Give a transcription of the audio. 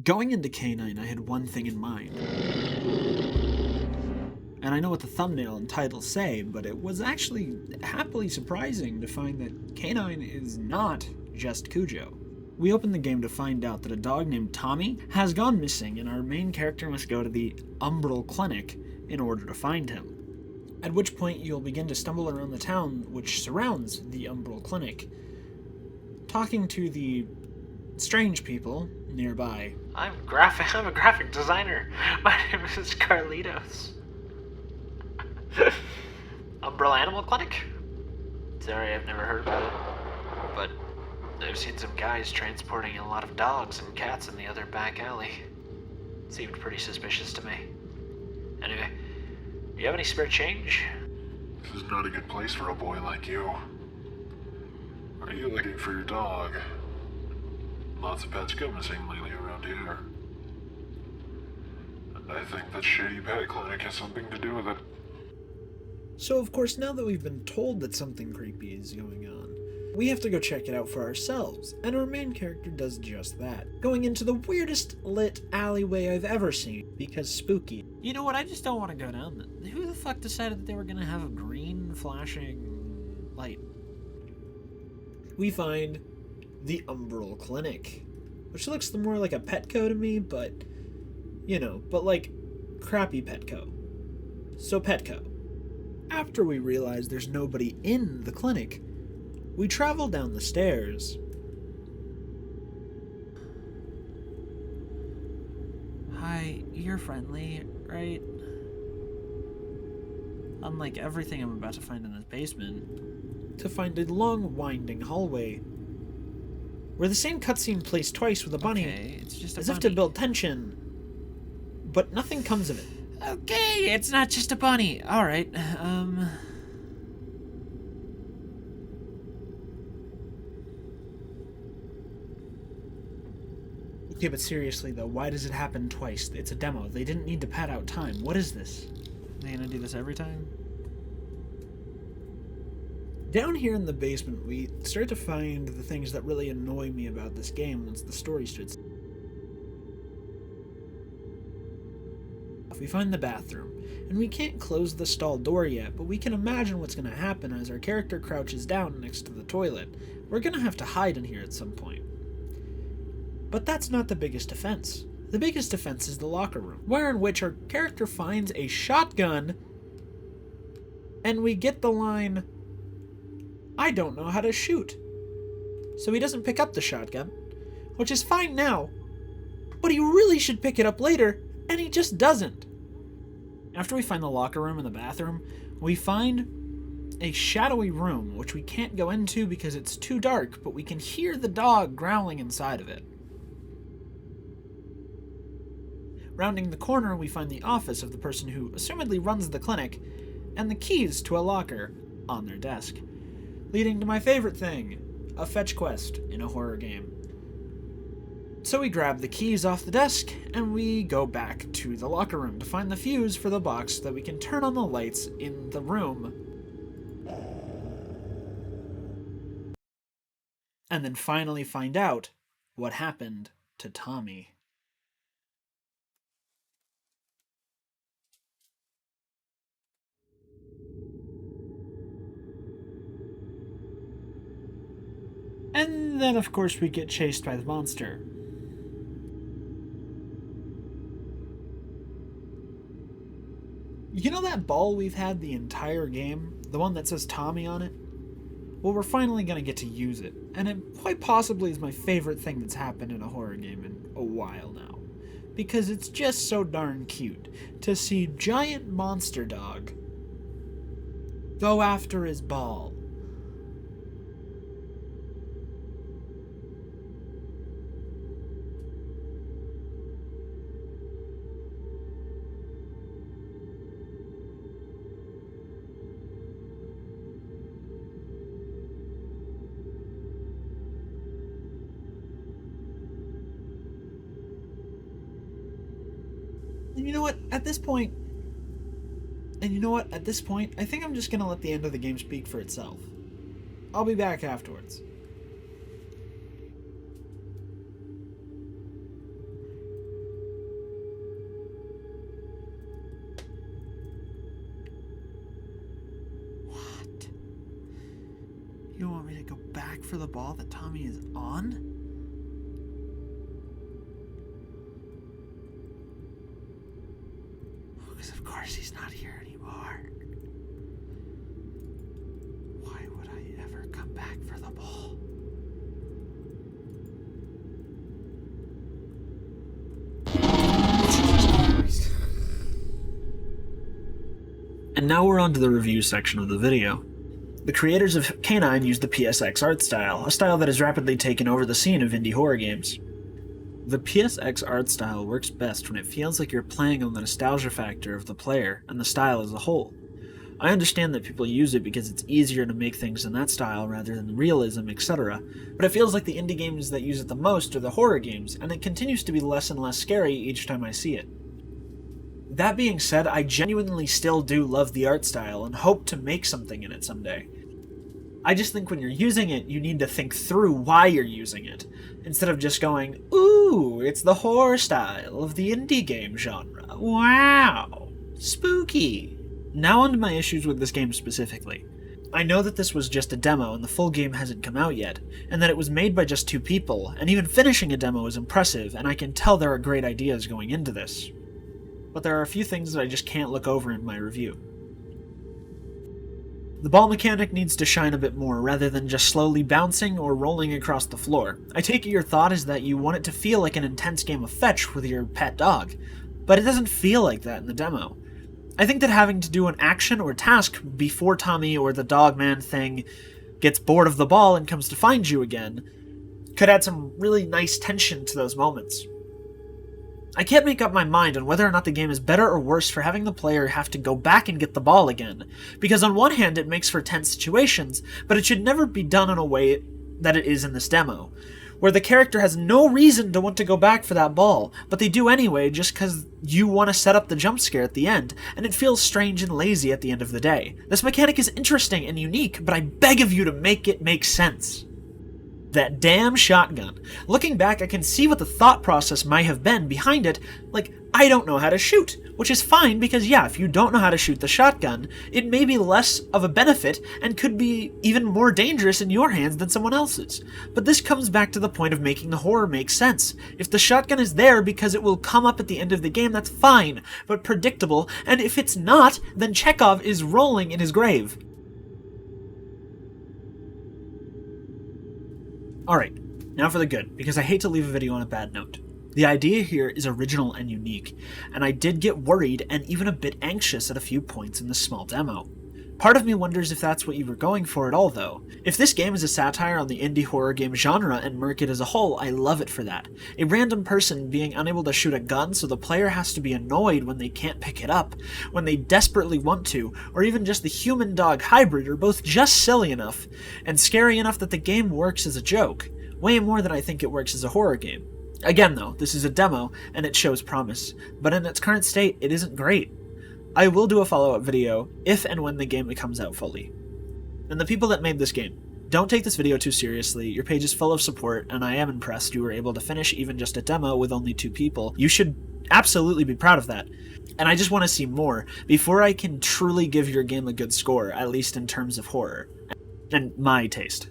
Going into Canine, I had one thing in mind. And I know what the thumbnail and title say, but it was actually happily surprising to find that Canine is not just Cujo. We open the game to find out that a dog named Tommy has gone missing, and our main character must go to the Umbral Clinic in order to find him. At which point you'll begin to stumble around the town which surrounds the Umbral Clinic, talking to the strange people nearby. I'm a graphic designer. My name is Carlitos. Umbrella Animal Clinic? Sorry, I've never heard about it. But I've seen some guys transporting a lot of dogs and cats in the other back alley. Seemed pretty suspicious to me. Anyway, do you have any spare change? This is not a good place for a boy like you. Are you looking for your dog? Lots of pets go missing lately around here. And I think that shady pet clinic has something to do with it. So of course, now that we've been told that something creepy is going on, we have to go check it out for ourselves, and our main character does just that, going into the weirdest lit alleyway I've ever seen, because spooky. You know what, I just don't want to go down there. Who the fuck decided that they were gonna have a green flashing light? We find the Umbral Clinic, which looks more like a Petco to me, but, but like, crappy Petco. So Petco. After we realize there's nobody in the clinic, we travel down the stairs. Hi, you're friendly, right? Unlike everything I'm about to find in this basement, to find a long, winding hallway where the same cutscene plays twice with a bunny, it's just a as bunny. if to build tension, but nothing comes of it. Okay, it's not just a bunny. Alright, Okay, but seriously though, why does it happen twice? It's a demo. They didn't need to pad out time. What is this? Are they gonna do this every time? Down here in the basement, we start to find the things that really annoy me about this game once the story starts. We find the bathroom, and we can't close the stall door yet, but we can imagine what's going to happen as our character crouches down next to the toilet. We're going to have to hide in here at some point. But that's not the biggest offense. The biggest offense is the locker room, where which our character finds a shotgun, and we get the line, "I don't know how to shoot." So he doesn't pick up the shotgun, which is fine now, but he really should pick it up later, and he just doesn't. After we find the locker room and the bathroom, we find a shadowy room, which we can't go into because it's too dark, but we can hear the dog growling inside of it. Rounding the corner, we find the office of the person who assumedly runs the clinic, and the keys to a locker on their desk, leading to my favorite thing, a fetch quest in a horror game. So we grab the keys off the desk, and we go back to the locker room to find the fuse for the box so that we can turn on the lights in the room. And then finally find out what happened to Tommy. And then, of course, we get chased by the monster. You know that ball we've had the entire game? The one that says Tommy on it? Well, we're finally going to get to use it, and it quite possibly is my favorite thing that's happened in a horror game in a while now. Because it's just so darn cute to see Giant Monster Dog go after his ball. And you know what? At this point, I think I'm just going to let the end of the game speak for itself. I'll be back afterwards. go back for the ball that Tommy is on? Because of course he's not here anymore. Why would I ever come back for the ball? And now we're on to the review section of the video. The creators of CANINE used the PSX art style, a style that has rapidly taken over the scene of indie horror games. The PSX art style works best when it feels like you're playing on the nostalgia factor of the player and the style as a whole. I understand that people use it because it's easier to make things in that style rather than realism, etc., but it feels like the indie games that use it the most are the horror games, and it continues to be less and less scary each time I see it. That being said, I genuinely still do love the art style and hope to make something in it someday. I just think when you're using it, you need to think through why you're using it, instead of just going, ooh, it's the horror style of the indie game genre. Wow, spooky. Now on to my issues with this game specifically. I know that this was just a demo and the full game hasn't come out yet, and that it was made by just 2 people, and even finishing a demo is impressive, and I can tell there are great ideas going into this. But there are a few things that I just can't look over in my review. The ball mechanic needs to shine a bit more rather than just slowly bouncing or rolling across the floor. I take it your thought is that you want it to feel like an intense game of fetch with your pet dog, but it doesn't feel like that in the demo. I think that having to do an action or task before Tommy or the dogman thing gets bored of the ball and comes to find you again could add some really nice tension to those moments. I can't make up my mind on whether or not the game is better or worse for having the player have to go back and get the ball again, because on one hand it makes for tense situations, but it should never be done in a way that it is in this demo, where the character has no reason to want to go back for that ball, but they do anyway just because you want to set up the jump scare at the end, and it feels strange and lazy at the end of the day. This mechanic is interesting and unique, but I beg of you to make it make sense. That damn shotgun. Looking back, I can see what the thought process might have been behind it, like, I don't know how to shoot, which is fine because yeah, if you don't know how to shoot the shotgun, it may be less of a benefit and could be even more dangerous in your hands than someone else's. But this comes back to the point of making the horror make sense. If the shotgun is there because it will come up at the end of the game, that's fine, but predictable, and if it's not, then Chekhov is rolling in his grave. Alright, now for the good, because I hate to leave a video on a bad note. The idea here is original and unique, and I did get worried and even a bit anxious at a few points in this small demo. Part of me wonders if that's what you were going for at all, though. If this game is a satire on the indie horror game genre and market as a whole, I love it for that. A random person being unable to shoot a gun so the player has to be annoyed when they can't pick it up, when they desperately want to, or even just the human-dog hybrid are both just silly enough and scary enough that the game works as a joke. Way more than I think it works as a horror game. Again though, this is a demo, and it shows promise, but in its current state, it isn't great. I will do a follow-up video if and when the game comes out fully. And the people that made this game, don't take this video too seriously, your page is full of support, and I am impressed you were able to finish even just a demo with only 2 people. You should absolutely be proud of that. And I just want to see more before I can truly give your game a good score, at least in terms of horror. And my taste.